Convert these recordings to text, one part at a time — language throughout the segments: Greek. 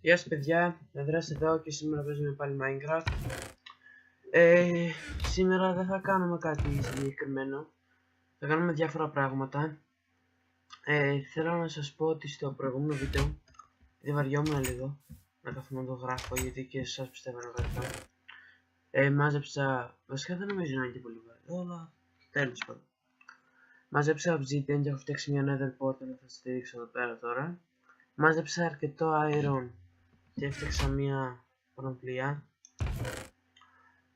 Γεια σας παιδιά, Ανδρέας εδώ και σήμερα παίζουμε πάλι Minecraft. Σήμερα δεν θα κάνουμε κάτι συγκεκριμένο, θα κάνουμε διάφορα πράγματα. Θέλω να σας πω ότι στο προηγούμενο βίντεο δεν βαριόμουν λίγο να καθόμουν να το γράφω, γιατί και εσάς πιστεύω να γράφω. Μάζεψα, βασικά δεν νομίζω να είναι και πολύ βαριό, αλλά τέλος πάντων. Μάζεψα obsidian και έχω φτιάξει μια nether portal, θα σας τη δείξω εδώ πέρα τώρα. Μάζεψα αρκετό iron και έφτιαξα μια πανοπλία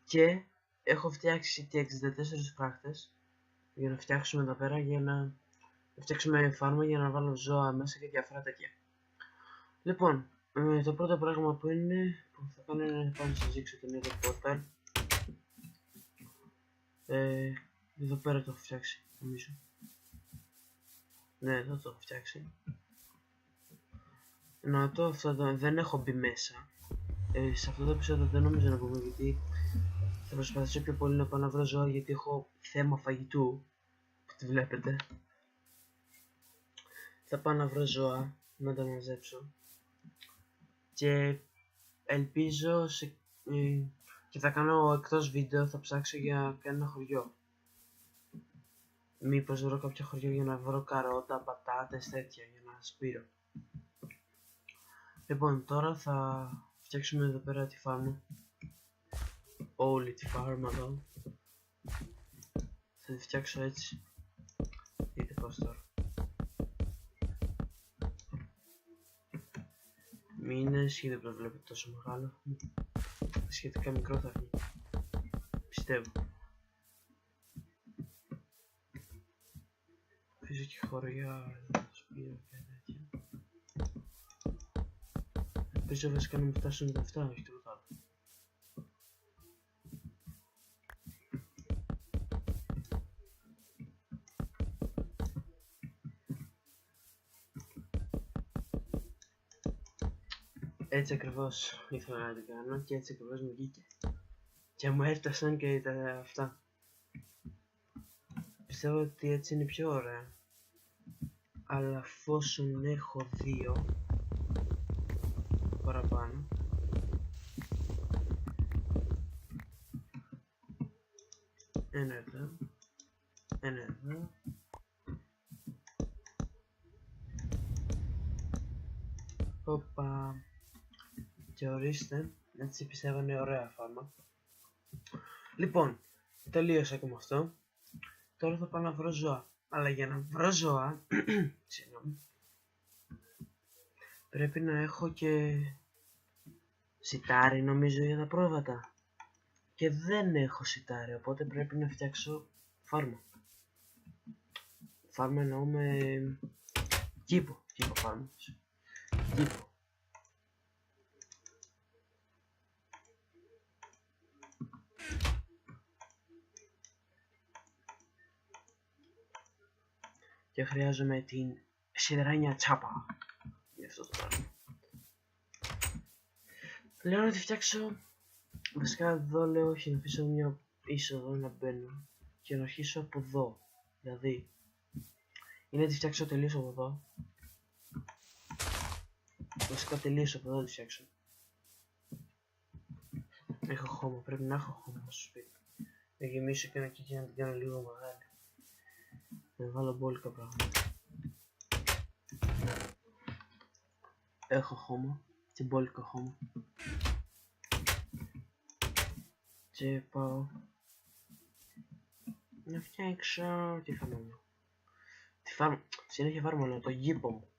και έχω φτιάξει και 64 φράχτες για να φτιάξουμε εδώ πέρα, για να φτιάξουμε φάρμα για να βάλω ζώα μέσα και διάφορα τέτοια. Λοιπόν, το πρώτο πράγμα που θα κάνω είναι να πάω να σας δείξω το nether portal. Εδώ πέρα το έχω φτιάξει, νομίζω. Ναι, εδώ το έχω φτιάξει. Να το, δεν έχω μπει μέσα. Σε αυτό το επεισόδιο δεν νομίζω να πούμε, γιατί θα προσπαθήσω πιο πολύ να πάω να βρω ζώα, γιατί έχω θέμα φαγητού, που τη βλέπετε. Θα πάω να βρω ζώα, να τα μαζέψω και ελπίζω και θα κάνω εκτός βίντεο, θα ψάξω για κανένα χωριό. Μήπως βρω κάποιο χωριό για να βρω καρότα, πατάτες, τέτοια, για να σπείρω. Λοιπόν, τώρα θα φτιάξουμε εδώ πέρα τη φάρμα. Όλη τη φάρμα εδώ. Θα τη φτιάξω έτσι. Δείτε πώς τώρα. Μην είναι σχεδόν που το βλέπετε τόσο μεγάλο. Σχετικά μικρό θα βγει, πιστεύω. Αφήσω και χωριά, σπίρο και τέτοια. Ελπίζω βασικά να μην φτάσουν τα αυτά, όχι τίποτα άλλο. Έτσι ακριβώς ήθελα να την κάνω και έτσι ακριβώς μου βγήκε. Και μου έφτασαν και τα αυτά. Πιστεύω ότι έτσι είναι πιο ωραία. Αλλά εφόσον έχω δύο παραπάνω, ένα εδώ, ένα εδώ, όπα, και ορίστε, έτσι πιστεύω είναι ωραία φάρμα. Λοιπόν, τελείωσα και με αυτό. Τώρα θα πάω να βρω ζώα, αλλά για να βρω ζώα συγγνώμη, πρέπει να έχω και σιτάρι, νομίζω, για τα πρόβατα. Και δεν έχω σιτάρι, οπότε πρέπει να φτιάξω φάρμα. Φάρμα εννοώ με κήπο φάρμα. Κήπο. Και χρειάζομαι την σιδεράνια τσάπα για αυτό το πράγμα. Λέω να τη φτιάξω. Βασικά εδώ λέω όχι, να αφήσω μια είσοδο να μπαίνω και να αρχίσω από εδώ. Δηλαδή είναι να τη φτιάξω τελείως από εδώ. Βασικά τελείως από εδώ να τη φτιάξω. Έχω χώμα, πρέπει να έχω χώμα στο σπίτι. Να γεμίσω και να την κάνω λίγο μεγάλη. Να βάλω μπόλικα πράγματα. Έχω χώμα και μπόλικο χώμα. Και πάω να φτιάξω τη φάρμα μου. Συνέχεια φάρμα λέω, το γήπο μου.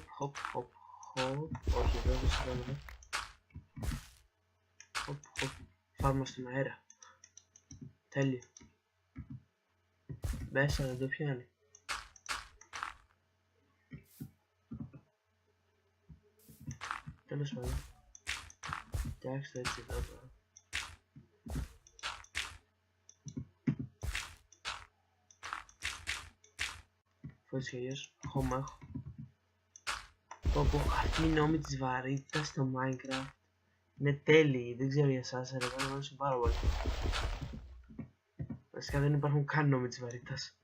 Χοπ. Όχι εδώ, δεν σηκώνω. Χοπ. Φάρμα στον αέρα. Τέλειο. Μέσα δεν το πιάνει. Τέλος πάντων. Φτιάξτε έτσι εδώ τώρα. Φώτης και αλλιώς, χώμα έχω. Όπου αυτή η νόμη της βαρύτητας στο Minecraft είναι τέλειοι, δεν ξέρω για εσάς, αλλά εγώ αρέσουν πάρα πολύ. Βασικά δεν υπάρχουν καν νόμοι της βαρύτητας.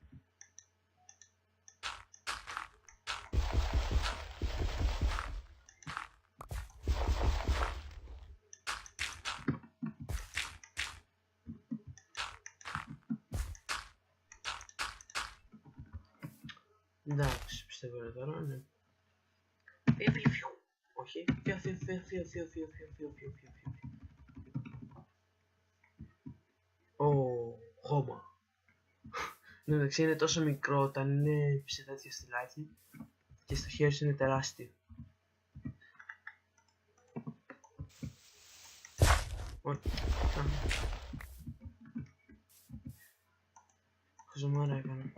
Εντάξει, πιστεύω είναι τώρα, ναι. Όχι, φύγω. Χώμα. Εντάξει, είναι τόσο μικρό όταν είναι σε τέτοιο στυλάκι και στο χέρι σου είναι τεράστιο. Χαζομάρα έκανα.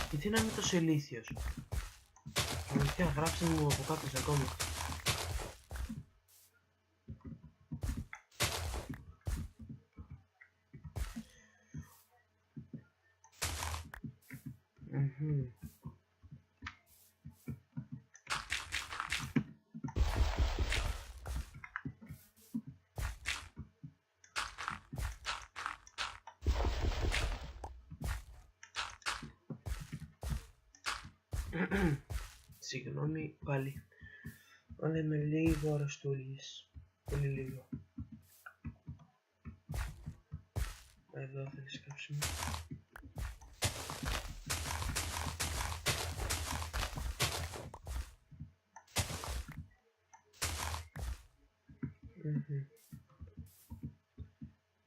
Γιατί να είμαι τόσο ηλίθιος. Πραγματικά γράψτε μου από κάποιος ακόμα. Συγγνώμη πάλι. Αλλά είμαι λίγο αρρωστούλης. Πολύ λίγο. Εδώ θέλεις κάψιμο.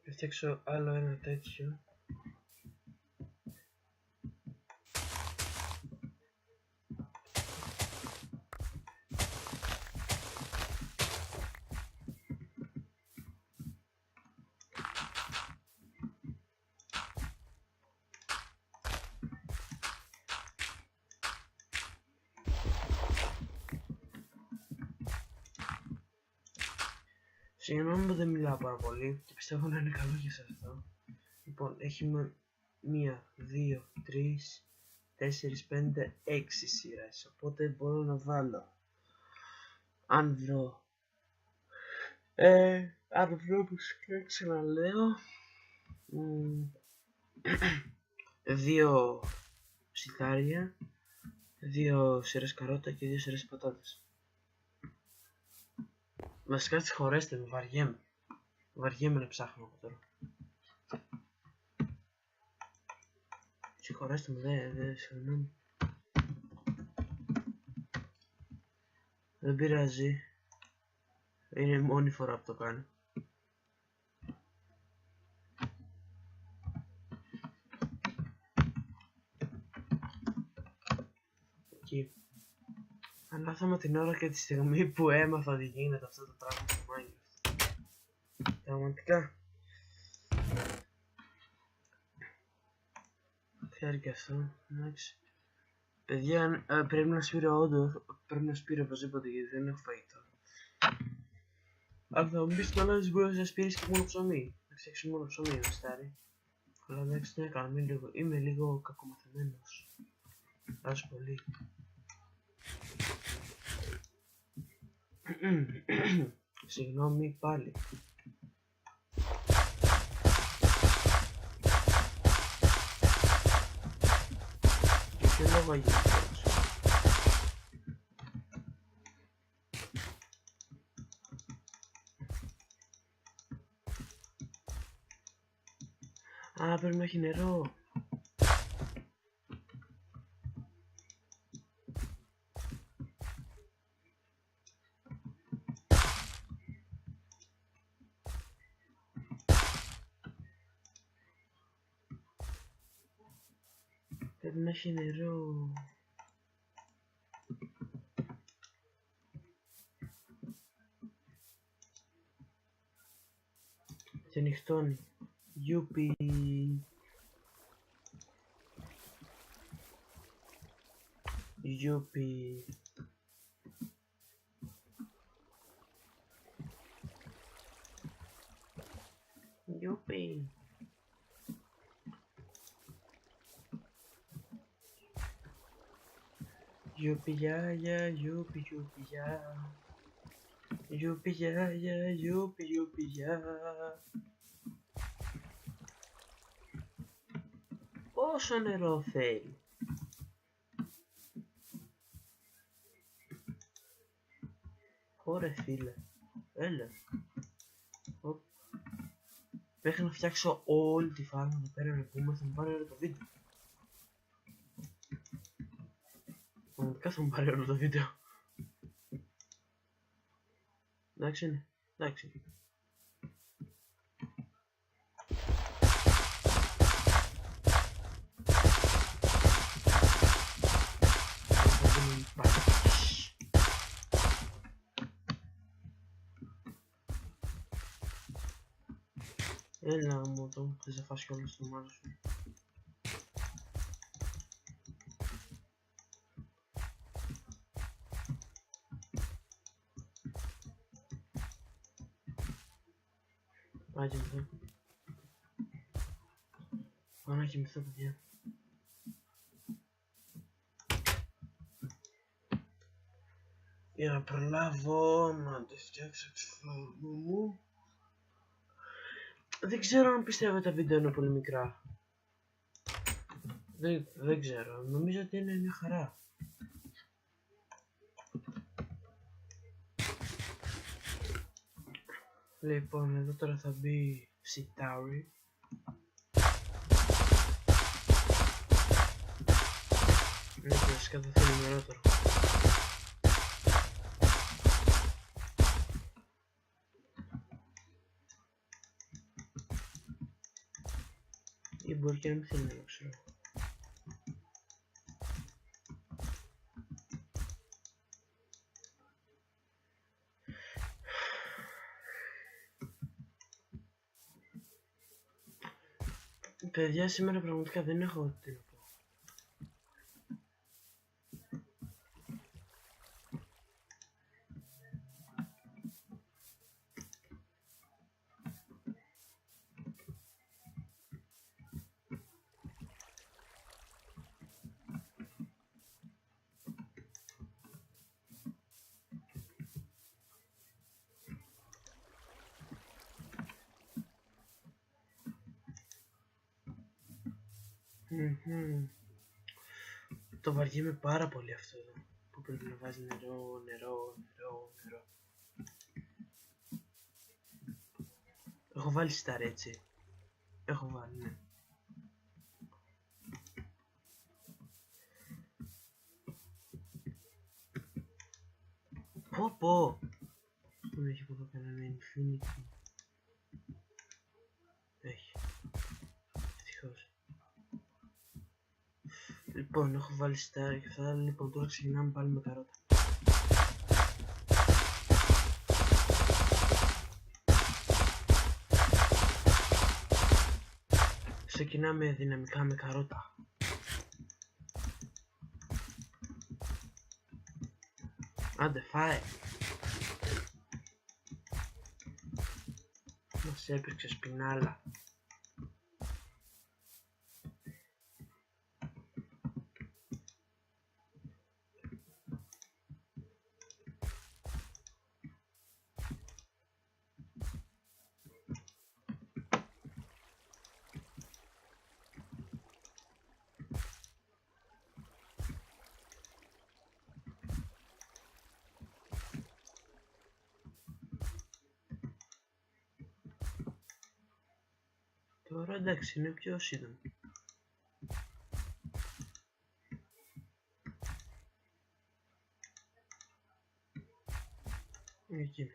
Θα φτιάξω άλλο ένα τέτοιο. Συγγνώμη που δεν μιλάω πάρα πολύ και πιστεύω να είναι καλό και σε αυτό. Λοιπόν, έχει 1, 2, 3, 4, 5, 6 σειρές. Οπότε μπορώ να βάλω. Αν βρω. Αν βρω που ξαναλέω. 2 σιτάρια, 2 σειρές καρότα και 2 σειρές πατάτες. Βασικά συγχωρέστε με, βαριέμαι να ψάχνω από τώρα. Συγχωρέστε με, συγγνώμη. Δεν πειράζει. Είναι η μόνη φορά που το κάνω. Εκεί. Ανάθαμα την ώρα και τη στιγμή που έμαθα ότι γίνεται αυτό το πράγμα στο Minecraft. Πραγματικά. Θέλει και αυτό, εντάξει. Παιδιά, πρέπει να σπείρω όντως, πρέπει να σπείρω οπωσδήποτε γιατί δεν έχω φαγητό. Αν θα μου πεις κιόλας μπορείς να σπείρεις και μόνο ψωμί. Να φτιάξεις μόνο ψωμί, μαστάρι. Αλλά εντάξει, τι να κάνω, είμαι λίγο κακομαθημένος. Άσου πολύ. Συγγνώμη πάλι. Και ποιο λόγο γίνεται έτσι. Α, πρέπει να έχει νερό. Πρέπει να έχει νερό. Και νυχτώνει. Γιούπι. Γιούπι. Γιούπι. Γιουπι-γιά-γιά, γιουπι-γιουπι-γιά. Γιουπι-γιά-γιά, γιουπι-γιουπι-γιά. Πόσο νερό θέλει. Ωραία φίλε. Έλα. Μέχρι να φτιάξω όλη τη φάρμα εδώ πέρα να πούμε, θα μου πάρει όλο το βίντεο. Πραγματικά θα μου πάρει όλο το βίντεο. Εντάξει είναι, εντάξει. Έλα μου το, θες να φας κιόλας το μάλλον σου. Πάει κοιμηθώ. Πάω να κοιμηθώ, παιδιά. Για να προλάβω να το φτιάξω εξωφράγμα μου. Δεν ξέρω αν πιστεύω τα βίντεο είναι πολύ μικρά. Δεν ξέρω, νομίζω ότι είναι μια χαρά. Λοιπόν, εδώ τώρα θα μπει Σιτάρι. Είναι κλασικά θα θέλει νερότερο. Ή μπορεί και να μην θέλει νερό, ξέρω. Παιδιά, σήμερα πραγματικά δεν έχω τι να πω. Το βαριέμαι πάρα πολύ αυτό εδώ, που πρέπει να βάζει νερό. Έχω βάλει στάρ, έτσι. Έχω βάλει, ναι. Πω. Δεν έχει από εδώ κανένα infinity. Έχει. Ευτυχώς. Λοιπόν, έχω βάλει στάρ και αυτά. Λοιπόν, τώρα ξεκινάμε πάλι με καρότα. Ξεκινάμε δυναμικά με καρότα. Άντε, φάε. Μας έπαιξε σπινάλα. Τώρα εντάξει, είναι πιο σύντομο. Εκεί.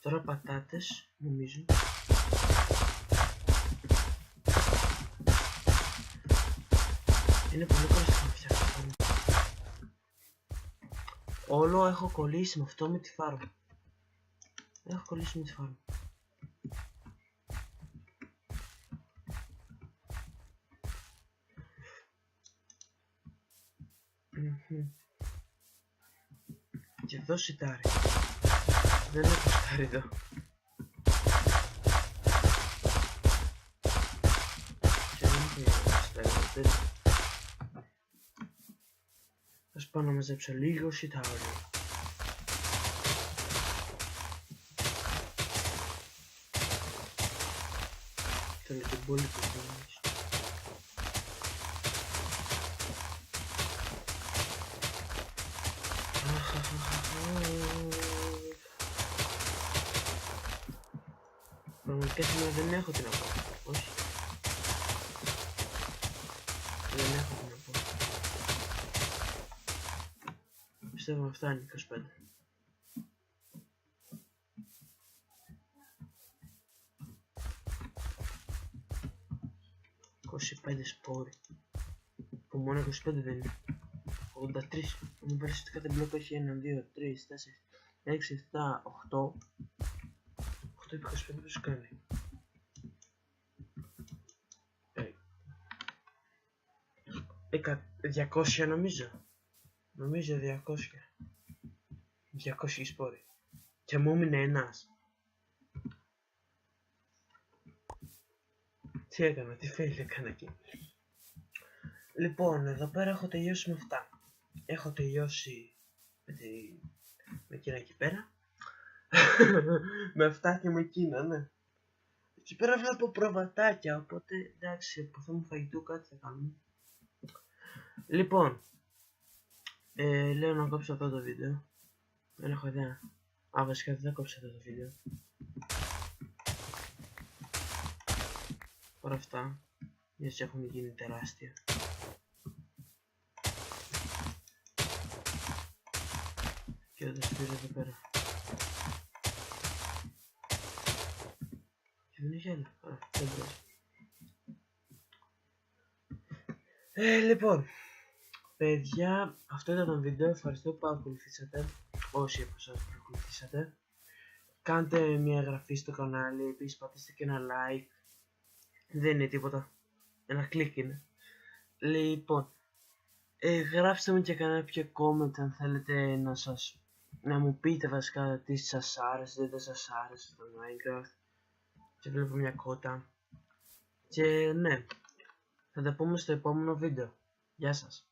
Τώρα πατάτες, νομίζω. Είναι πολύ κοστικό να φτιάξω φάρμα. Όλο έχω κολλήσει με αυτό με τη φάρμα. Έχω κολλήσει με τη φάρμα. Και εδώ σιτάρι. Δεν έχω σιτάρι εδώ. Και δεν έχω σιτάρι εδώ. Ας πάω να μαζέψω λίγο σιτάρι. Θέλω την πόλη που θέλεις. Πραγματικά σήμερα δεν έχω τι να πω. Όχι. Δεν έχω τι να πω. Πιστεύω να φτάνει 25. Σπόροι. Που μόνο 25 δεν είναι. 83. Μου πάρεις ότι κάθε μπλοκ έχει 1, 2, 3, 4, 6, 7, 8. 8 επί 25 πόσο κάνει. 200 νομίζω. Νομίζω 200. 200 σπόροι. Και μου έμεινε ένας. Τι έκανα, τι fail έκανα εκεί. Λοιπόν, εδώ πέρα έχω τελειώσει με αυτά. Έχω τελειώσει με εκείνα εκεί πέρα. Με αυτά και με εκείνα, ναι. Εκεί πέρα βλέπω προβατάκια, οπότε εντάξει, από αυτό μου φαγητού κάτι θα κάνουμε. Λοιπόν, λέω να κόψω αυτό το βίντεο. Δεν έχω ιδέα. Α, βασικά δεν θα κόψω αυτό το βίντεο. Τώρα αυτά, γιατί έχουν γίνει τεράστια. Και όταν σπίζω εδώ πέρα. Και δεν έχει άλλα. Α, δεν πειράζει. Λοιπόν, παιδιά, αυτό ήταν το βίντεο. Ευχαριστώ που παρακολουθήσατε. Όσοι από εσάς παρακολουθήσατε. Κάντε μια εγγραφή στο κανάλι. Επίσης πατήστε και ένα like. Δεν είναι τίποτα. Ένα κλικ είναι. Λοιπόν, γράψτε μου και κάποιο comment αν θέλετε να μου πείτε βασικά τι σας άρεσε, δεν σας άρεσε το Minecraft. Και βλέπω μια κότα. Και ναι, θα τα πούμε στο επόμενο βίντεο. Γεια σας.